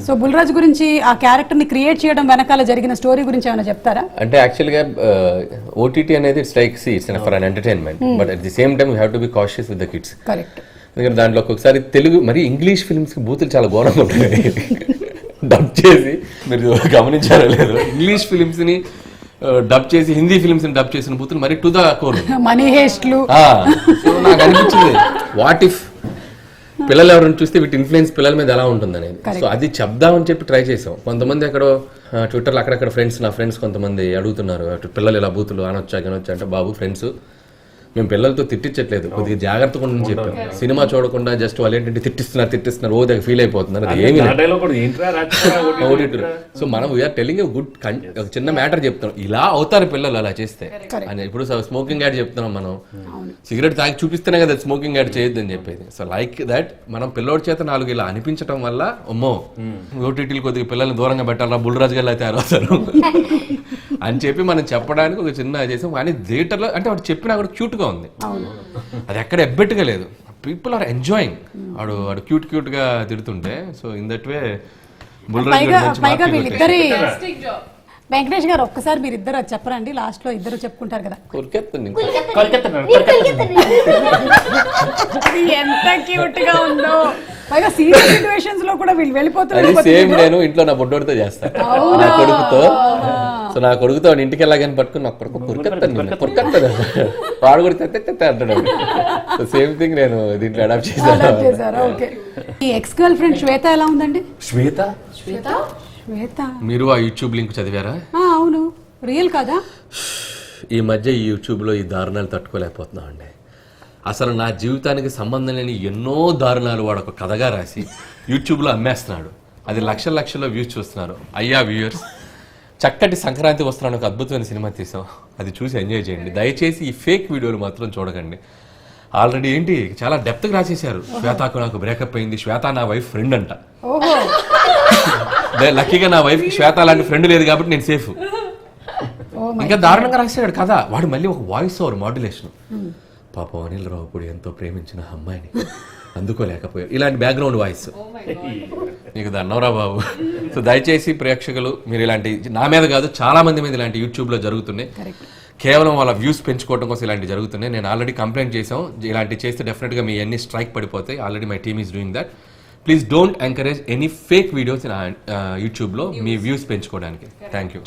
So Bulraj గురించి ఆ character ని క్రియేట్ చేయడం వెనకాల జరిగిన స్టోరీ గురించి ఏమైనా చెప్తారా? అంటే యాక్చువల్గా ఓటీటీ అనేది it's like it's for an entertainment, but at the same time you have to be cautious with the kids. Correct. ఎందుకంటే దాంట్లో ఒక్కొక్కసారి తెలుగు మరి ఇంగ్లీష్ ఫిల్మ్స్ కి బూతులు చాలా ఘోరంగా ఉంటాయి. డబ్ చేసి మీరు గమనించారో లేదు, ఇంగ్లీష్ ఫిల్మ్స్ ని డబ్ చేసి హిందీ ఫిల్మ్స్ ని డబ్ చేసిన బూతులు మరి టు ద కోర్. మనీ హేస్ట్లు. సో నాకు అనిపించింది వాట్ ఇఫ్ పిల్లలు ఎవరైనా చూస్తే వీటి ఇన్ఫ్లుయెన్స్ పిల్లల మీద ఎలా ఉంటుంది అనేది. సో అది చెప్దామని చెప్పి ట్రై చేసాం. కొంతమంది ఎక్కడో ట్విట్టర్లో అక్కడక్కడ నా ఫ్రెండ్స్ కొంతమంది అడుగుతున్నారు, పిల్లలు ఇలా బూతులు అనొచ్చా అంటే బాబు ఫ్రెండ్స్ మేము పిల్లలతో తిట్టించట్లేదు, కొద్దిగా జాగ్రత్తగా ఉండని చెప్పాం. సినిమా చూడకుండా జస్ట్ వాళ్ళు ఏంటంటే తిట్టిస్తున్నారు ఓ దగ్గర ఫీల్ అయిపోతున్నారు. అది ఏమి సో మనం వీఆర్ టెలింగ్ గుడ్ ఒక చిన్న మ్యాటర్ చెప్తున్నాం, ఇలా అవుతారు పిల్లలు అలా చేస్తే అని. ఇప్పుడు స్మోకింగ్ యాడ్ చెప్తున్నాం, మనం సిగరెట్ తాగి చూపిస్తేనే కదా స్మోకింగ్ యాడ్ చేయొద్దు అని చెప్పేది. సో లైక్ దట్ మనం పిల్లోడి చేత 4 ఇలా అనిపించడం వల్ల అమ్మో ఓటీటీలు కొద్దిగా పిల్లల్ని దూరంగా పెట్టాలా, బుల్రాజ్ గారు అయితే అవుతారు అని చెప్పి మనం చెప్పడానికి ఒక చిన్న చేసాం. కానీ థియేటర్లో అంటే వాడు చెప్పినా కూడా క్యూట్గా ఉంది, అది ఎక్కడ ఎబ్బెట్టుగా లేదు. పీపుల్ ఆర్ ఎంజాయింగ్ వాడు క్యూట్ గా తిడుతుంటే. So in that way Venkatesh garu ఒక్కసారి మీరు ఇద్దరు చెప్పరండి, లాస్ట్ లో ఇద్దరు చెప్పుకుంటారు కదా. ఎంత క్యూట్ గా ఉందో, పైగా సీరియస్ సిచ్యువేషన్స్ లో కూడా వీళ్ళు వెళ్ళిపోతున్నారు. సేమ్ నేను ఇంట్లో నా బొడ్డోడితో చేస్తాను, నా కొడుకుతో. సో నా కొడుకుతో ఇంటికి వెళ్ళగానే పట్టుకుని నా కొడుకు పురికెత్తాను వాడు కూడా తెత్తే అంటాడు. సేమ్ థింగ్ నేను దీంట్లో అడాప్ట్ చేశాను. ఈ ఎక్స్ గర్ల్ ఫ్రెండ్ శ్వేత ఎలా ఉందండి? శ్వేత మీరు ఆ యూట్యూబ్ లింక్ చదివారా? అవును, రియల్ కదా. ఈ మధ్య ఈ యూట్యూబ్లో ఈ దారుణాలు తట్టుకోలేకపోతున్నాం అండి. అసలు నా జీవితానికి సంబంధం లేని ఎన్నో దారుణాలు వాడు ఒక కథగా రాసి యూట్యూబ్లో అమ్మేస్తున్నాడు. అది లక్షల్లో వ్యూస్ చూస్తున్నారు. అయ్యా వ్యూయర్స్, చక్కటి సంక్రాంతి వస్తున్నాను ఒక అద్భుతమైన సినిమా తీసాం, అది చూసి ఎంజాయ్ చేయండి. దయచేసి ఈ ఫేక్ వీడియోలు మాత్రం చూడకండి. ఆల్రెడీ ఏంటి చాలా డెప్త్గా రాసేసారు. శ్వేతకు నాకు బ్రేకప్ అయింది, శ్వేత నా వైఫ్ ఫ్రెండ్ అంట. లక్కీగా నా వైఫ్ శ్వేత లాంటి ఫ్రెండ్ లేదు కాబట్టి నేను సేఫ్. ఇంకా దారుణంగా రాసాడు కదా వాడు. మళ్ళీ ఒక వాయిస్ ఓవర్ మాడ్యులేషన్, పాపం అనిల్ రావుపూడి ఎంతో ప్రేమించిన అమ్మాయిని అందుకోలేకపోయారు, ఇలాంటి బ్యాక్గ్రౌండ్ వాయిస్. నీకు దన్నవరా బాబు. సో దయచేసి ప్రేక్షకులు మీరు ఇలాంటి, నా మీద కాదు చాలా మంది మీద ఇలాంటి యూట్యూబ్లో జరుగుతున్నాయి. కేవలం వాళ్ళ వ్యూస్ పెంచుకోవడం కోసం ఇలాంటి జరుగుతున్నాయి. నేను ఆల్రెడీ కంప్లైంట్ చేసాం, ఇలాంటి చేస్తే డెఫినెట్గా మీ అన్ని స్ట్రైక్ పడిపోతాయి. Already my team is doing that. Please don't encourage any fake videos యూట్యూబ్లో మీ వ్యూస్ పెంచుకోవడానికి. Thank you.